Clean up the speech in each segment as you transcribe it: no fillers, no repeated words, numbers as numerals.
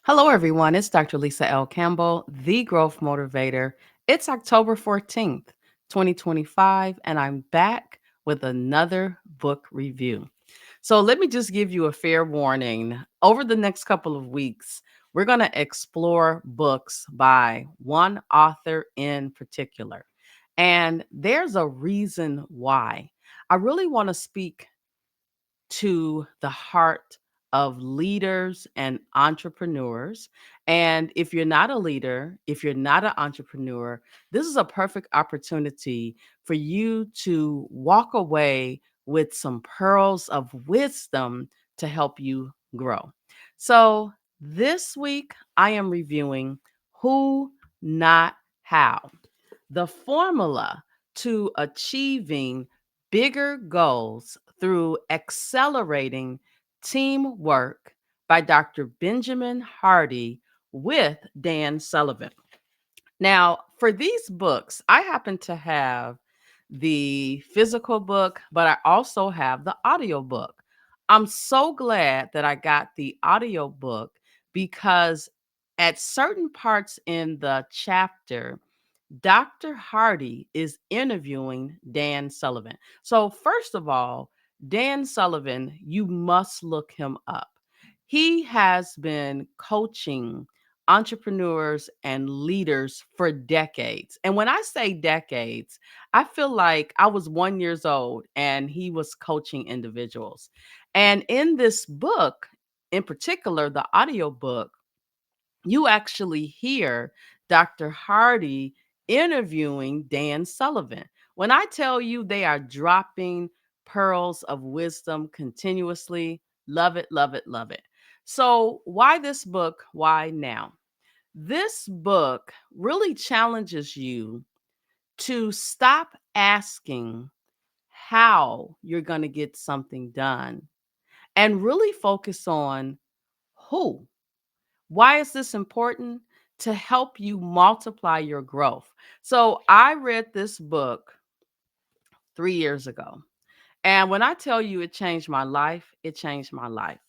Hello, everyone. It's Dr. Lisa L. Campbell, the Growth Motivator. It's October 14th, 2025, and I'm back with another book review. So, let me just give you a fair warning. Over the next couple of weeks, we're going to explore books by one author in particular. And there's a reason why. I really want to speak to the heart of leaders and entrepreneurs. And if you're not a leader, if you're not an entrepreneur, this is a perfect opportunity for you to walk away with some pearls of wisdom to help you grow. So, this week I am reviewing Who, Not How, the formula to achieving bigger goals through accelerating teamwork by Dr. Benjamin Hardy with Dan Sullivan. Now, for these books, I happen to have the physical book, but I also have the audio book. I'm so glad that I got the audio book because at certain parts in the chapter, Dr. Hardy is interviewing Dan Sullivan. So, first of all, Dan Sullivan, you must look him up. He has been coaching entrepreneurs and leaders for decades. And when I say decades, I feel like I was 1 years old and he was coaching individuals. And in this book, in particular, the audio book, you actually hear Dr. Hardy interviewing Dan Sullivan. When I tell you they are dropping pearls of wisdom continuously, love it, love it, love it. So, why this book? Why now? This book really challenges you to stop asking how you're going to get something done and really focus on who. Why is this important? To help you multiply your growth. So I read this book 3 years ago. And when I tell you it changed my life, it changed my life.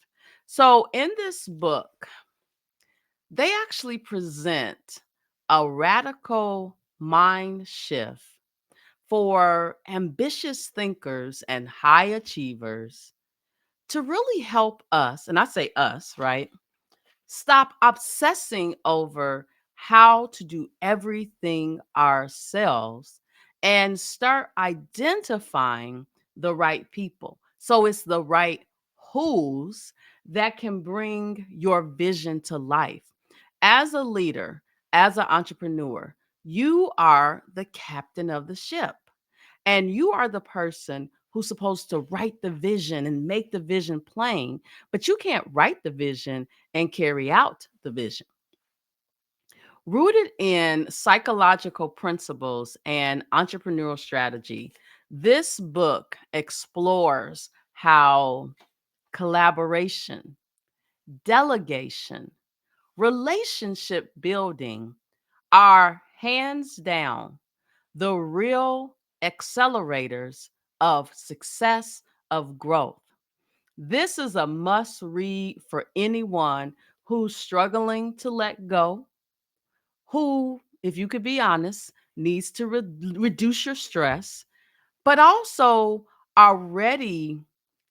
So in this book, they actually present a radical mind shift for ambitious thinkers and high achievers to really help us, and I say us, right? Stop obsessing over how to do everything ourselves and start identifying the right people. So it's the right who's that can bring your vision to life. As a leader, as an entrepreneur, you are the captain of the ship. And you are the person who's supposed to write the vision and make the vision plain, but you can't write the vision and carry out the vision. Rooted in psychological principles and entrepreneurial strategy, this book explores how collaboration, delegation, relationship building are hands down the real accelerators of success, of growth. This is a must read for anyone who's struggling to let go, who, if you could be honest, needs to reduce your stress, but also are ready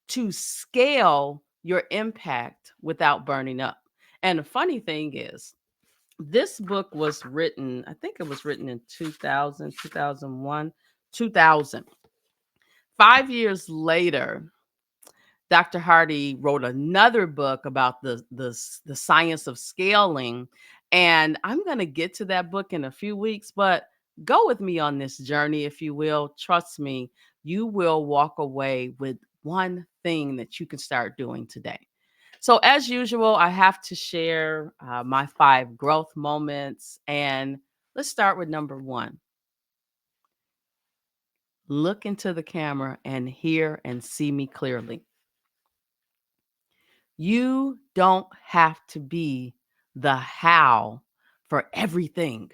to scale your impact without burning up. And the funny thing is, this book was written, I think it was written in 2000, 2001, 2000. 5 years later, Dr. Hardy wrote another book about the science of scaling. And I'm going to get to that book in a few weeks, but go with me on this journey, if you will. Trust me, you will walk away with one thing that you can start doing today. So, as usual, I have to share my 5 growth moments. And let's start with number one. Look into the camera and hear and see me clearly. You don't have to be the how for everything.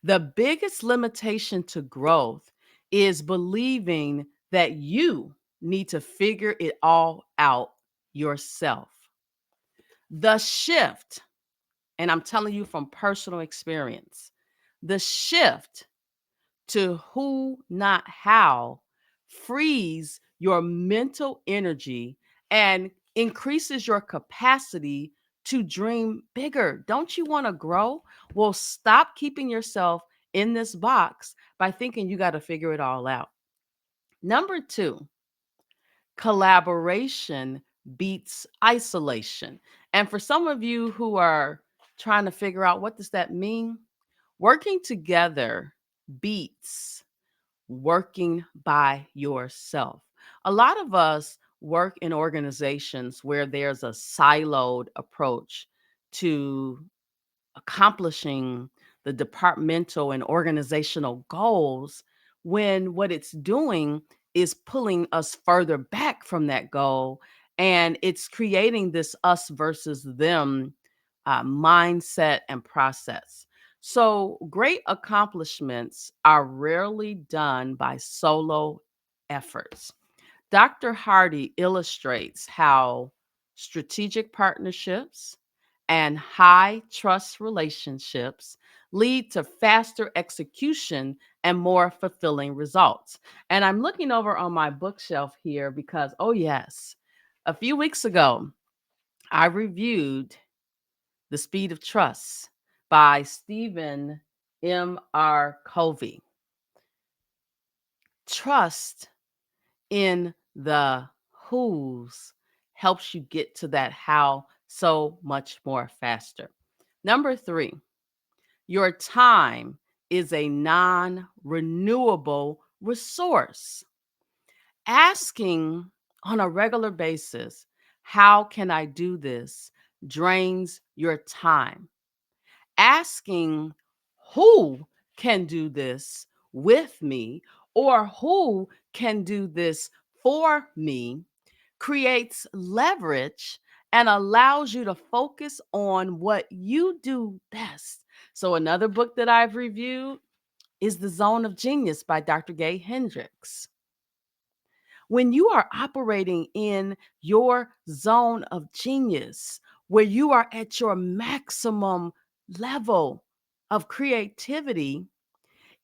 The biggest limitation to growth is believing that you need to figure it all out yourself. The shift. And I'm telling you from personal experience, the shift to who, not how, frees your mental energy and increases your capacity to dream bigger. Don't you want to grow? Well, stop keeping yourself in this box by thinking you got to figure it all out. Number two, collaboration beats isolation. And for some of you who are trying to figure out what does that mean, working together beats working by yourself. A lot of us work in organizations where there's a siloed approach to accomplishing the departmental and organizational goals when what it's doing is pulling us further back from that goal, and it's creating this us versus them mindset and process. So great accomplishments are rarely done by solo efforts. Dr. Hardy illustrates how strategic partnerships and high trust relationships lead to faster execution and more fulfilling results. And I'm looking over on my bookshelf here because, oh, yes, a few weeks ago, I reviewed The Speed of Trust by Stephen M.R. Covey. Trust in the who's helps you get to that how so much more faster. Number three, your time is a non renewable resource. Asking on a regular basis, how can I do this, drains your time. Asking who can do this with me or who can do this for me creates leverage and allows you to focus on what you do best. So, another book that I've reviewed is The Zone of Genius by Dr. Gay Hendricks. When you are operating in your zone of genius, where you are at your maximum level of creativity,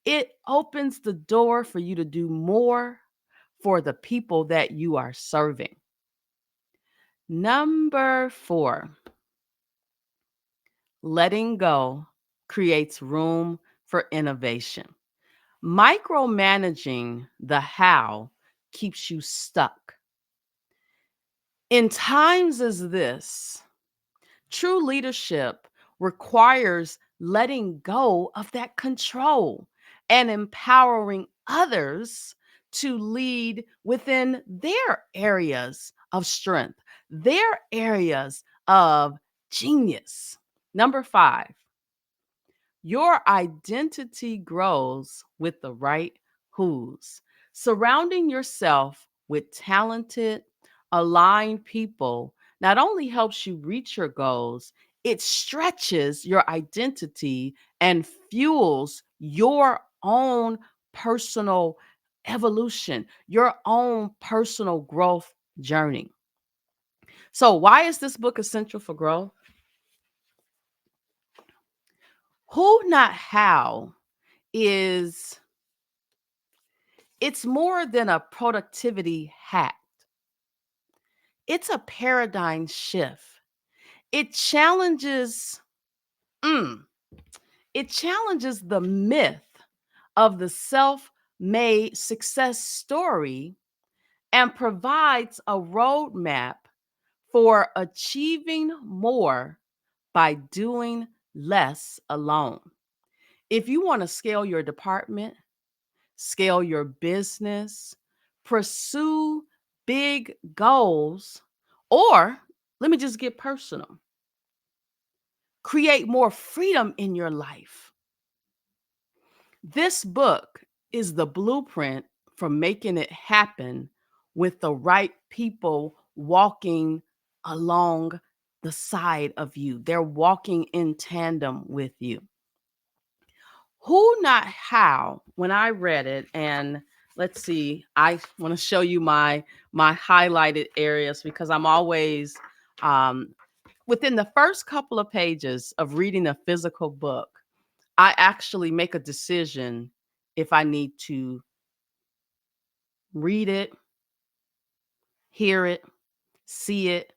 it opens the door for you to do more for the people that you are serving. Number four, letting go creates room for innovation. Micromanaging the how keeps you stuck. In times as this, true leadership requires letting go of that control and empowering others to lead within their areas of strength, their areas of genius. Number five, your identity grows with the right who's. Surrounding yourself with talented, aligned people not only helps you reach your goals, it stretches your identity and fuels your own personal evolution, your own personal growth journey. So, why is this book essential for growth? Who, not how, is it's more than a productivity hack. It's a paradigm shift. It challenges mm, it challenges the myth of the self-made success story and provides a roadmap for achieving more by doing less alone. If you want to scale your department, scale your business, pursue big goals, or let me just get personal, create more freedom in your life. This book is the blueprint for making it happen with the right people walking along the side of you. They're walking in tandem with you. Who, not how, when I read it, and let's see, I want to show you my highlighted areas because I'm always Within the first couple of pages of reading a physical book, I actually make a decision if I need to read it, hear it, see it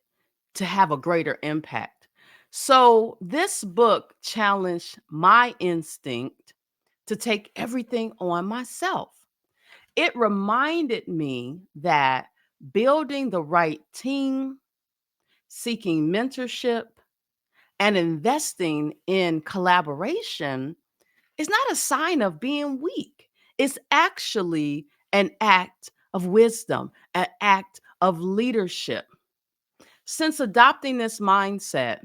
to have a greater impact. So, this book challenged my instinct to take everything on myself. It reminded me that building the right team, seeking mentorship, and investing in collaboration is not a sign of being weak. It's actually an act of wisdom, an act of leadership. Since adopting this mindset,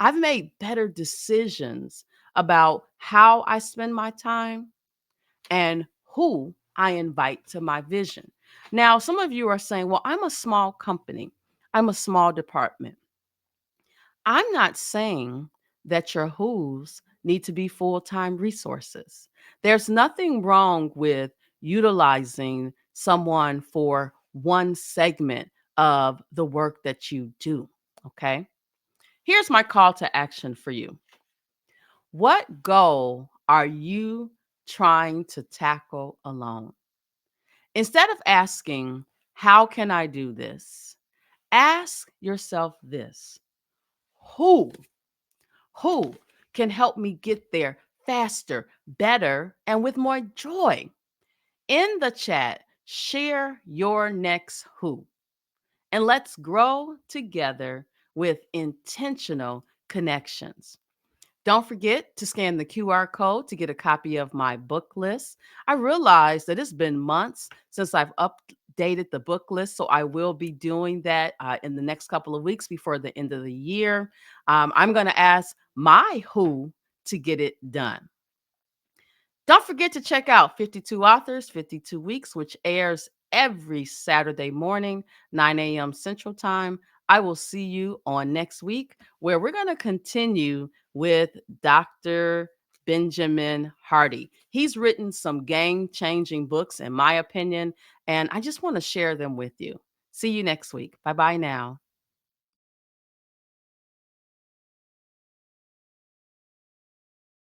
I've made better decisions about how I spend my time and who I invite to my vision. Now, some of you are saying, well, I'm a small company, I'm a small department. I'm not saying that your who's need to be full time resources. There's nothing wrong with utilizing someone for one segment of the work that you do. Okay. Here's my call to action for you. What goal are you trying to tackle alone? Instead of asking, how can I do this? Ask yourself this: who who can help me get there faster, better, and with more joy? In the chat, share your next who, and let's grow together with intentional connections. Don't forget to scan the QR code to get a copy of my book list. I realize that it's been months since I've updated the book list, so I will be doing that in the next couple of weeks before the end of the year. I'm going to ask my who to get it done. Don't forget to check out 52 Authors, 52 Weeks, which airs every Saturday morning, 9 a.m. Central Time. I will see you on next week, where we're going to continue with Dr. Benjamin Hardy. He's written some game changing books, in my opinion, and I just want to share them with you. See you next week. Bye bye now.